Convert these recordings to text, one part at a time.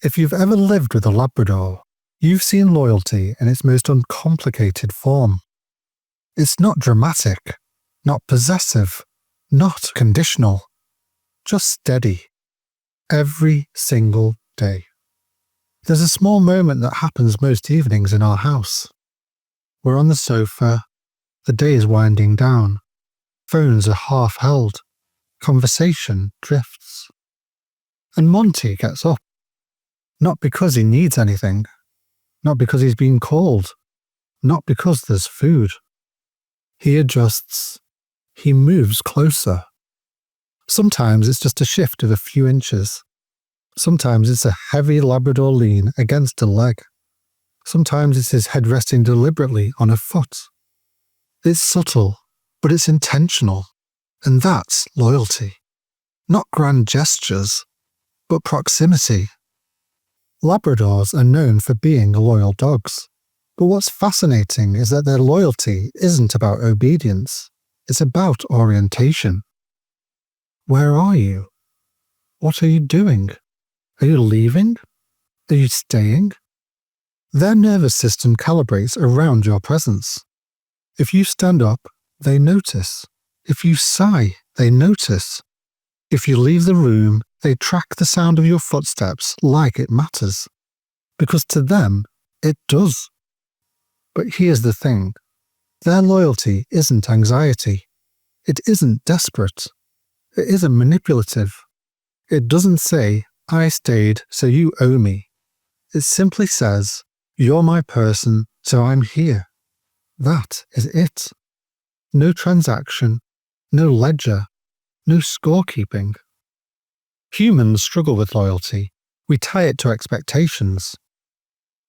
If you've ever lived with a Labrador, you've seen loyalty in its most uncomplicated form. It's not dramatic, not possessive, not conditional, just steady, every single day. There's a small moment that happens most evenings in our house. We're on the sofa, the day is winding down, phones are half held, conversation drifts. And Monty gets up. Not because he needs anything, not because he's been called, not because there's food. He adjusts. He moves closer. Sometimes it's just a shift of a few inches. Sometimes it's a heavy Labrador lean against a leg. Sometimes it's his head resting deliberately on a foot. It's subtle, but it's intentional. And that's loyalty. Not grand gestures, but proximity. Labradors are known for being loyal dogs. But what's fascinating is that their loyalty isn't about obedience. It's about orientation. Where are you? What are you doing? Are you leaving? Are you staying? Their nervous system calibrates around your presence. If you stand up, they notice. If you sigh, they notice. If you leave the room, they track the sound of your footsteps like it matters. Because to them, it does. But here's the thing. Their loyalty isn't anxiety. It isn't desperate. It isn't manipulative. It doesn't say, I stayed, so you owe me. It simply says, you're my person, so I'm here. That is it. No transaction, no ledger, no scorekeeping. Humans struggle with loyalty. We tie it to expectations.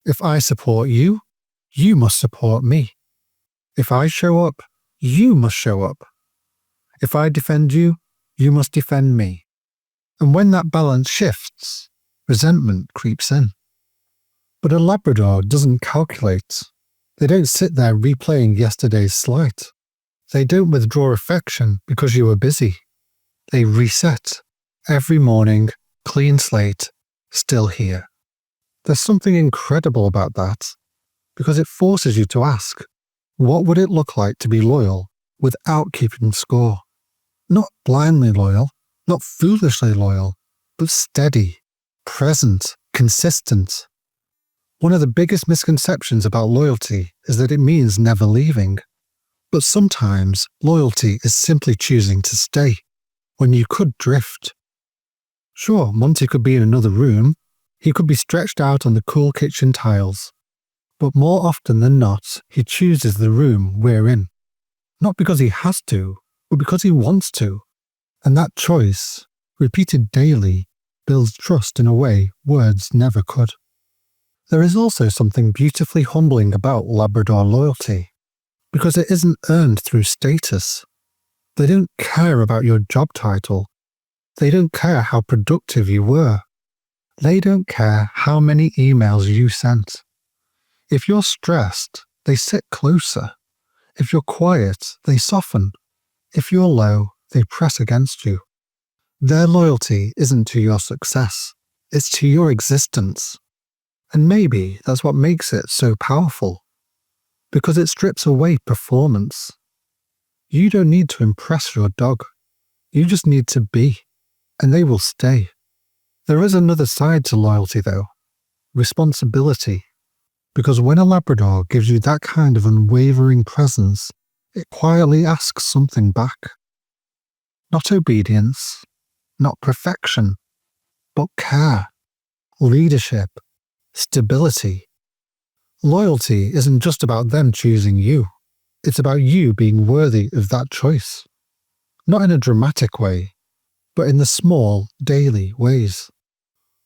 If I support you, you must support me. If I show up, you must show up. If I defend you, you must defend me. And when that balance shifts, resentment creeps in. But a Labrador doesn't calculate. They don't sit there replaying yesterday's slight. They don't withdraw affection because you were busy. They reset. Every morning, clean slate, still here. There's something incredible about that, because it forces you to ask, what would it look like to be loyal without keeping score? Not blindly loyal, not foolishly loyal, but steady, present, consistent. One of the biggest misconceptions about loyalty is that it means never leaving. But sometimes loyalty is simply choosing to stay when you could drift. Sure, Monty could be in another room. He could be stretched out on the cool kitchen tiles. But more often than not, he chooses the room we're in. Not because he has to, but because he wants to. And that choice, repeated daily, builds trust in a way words never could. There is also something beautifully humbling about Labrador loyalty, because it isn't earned through status. They don't care about your job title. They don't care how productive you were. They don't care how many emails you sent. If you're stressed, they sit closer. If you're quiet, they soften. If you're low, they press against you. Their loyalty isn't to your success. It's to your existence. And maybe that's what makes it so powerful. Because it strips away performance. You don't need to impress your dog. You just need to be. And they will stay. There is another side to loyalty though. Responsibility. Because when a Labrador gives you that kind of unwavering presence, it quietly asks something back. Not obedience, not perfection, but care, leadership, stability. Loyalty isn't just about them choosing you. It's about you being worthy of that choice. Not in a dramatic way, but in the small, daily ways.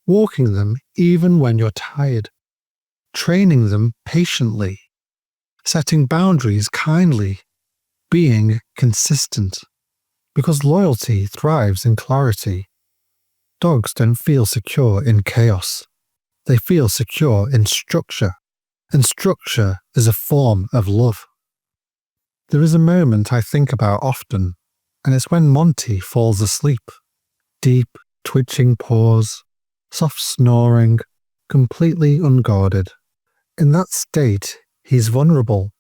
Walking them even when you're tired. Training them patiently. Setting boundaries kindly. Being consistent. Because loyalty thrives in clarity. Dogs don't feel secure in chaos. They feel secure in structure. And structure is a form of love. There is a moment I think about often, and it's when Monty falls asleep. Deep, twitching pause, soft snoring, completely unguarded. In that state, he's vulnerable,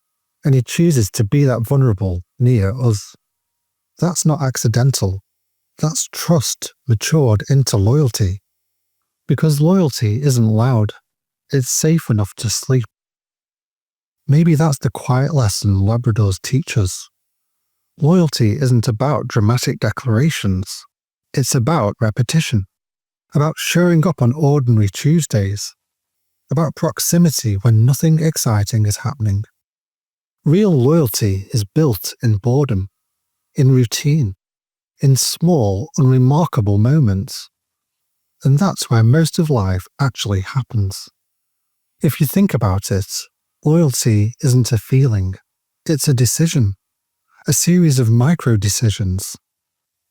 and he chooses to be that vulnerable near us. That's not accidental. That's trust matured into loyalty. Because loyalty isn't loud, it's safe enough to sleep. Maybe that's the quiet lesson Labradors teach us. Loyalty isn't about dramatic declarations. It's about repetition, about showing up on ordinary Tuesdays, about proximity when nothing exciting is happening. Real loyalty is built in boredom, in routine, in small, unremarkable moments. And that's where most of life actually happens. If you think about it, loyalty isn't a feeling, it's a decision, a series of micro-decisions.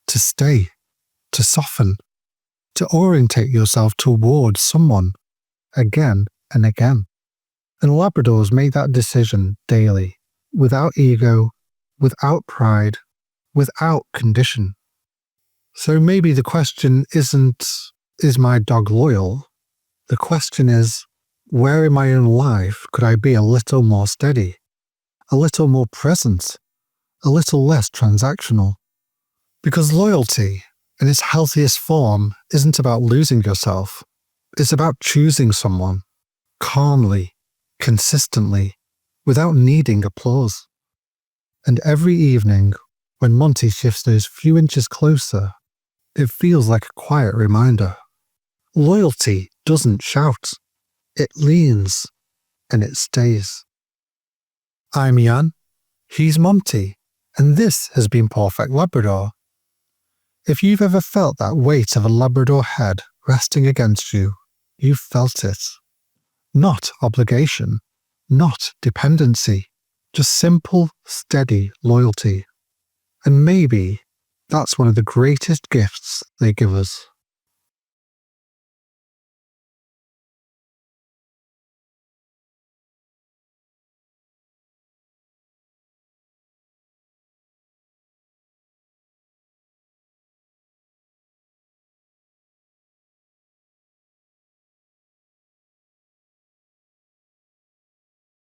To stay, to soften, to orientate yourself towards someone, again and again. And Labradors make that decision daily, without ego, without pride, without condition. So maybe the question isn't, is my dog loyal? The question is, where in my own life could I be a little more steady, a little more present, a little less transactional? Because loyalty, in its healthiest form, isn't about losing yourself. It's about choosing someone, calmly, consistently, without needing applause. And every evening, when Monty shifts those few inches closer, it feels like a quiet reminder. Loyalty doesn't shout. It leans, and it stays. I'm Jan, he's Monty, and this has been Pawfect Labrador. If you've ever felt that weight of a Labrador head resting against you, you've felt it. Not obligation, not dependency, just simple, steady loyalty. And maybe that's one of the greatest gifts they give us.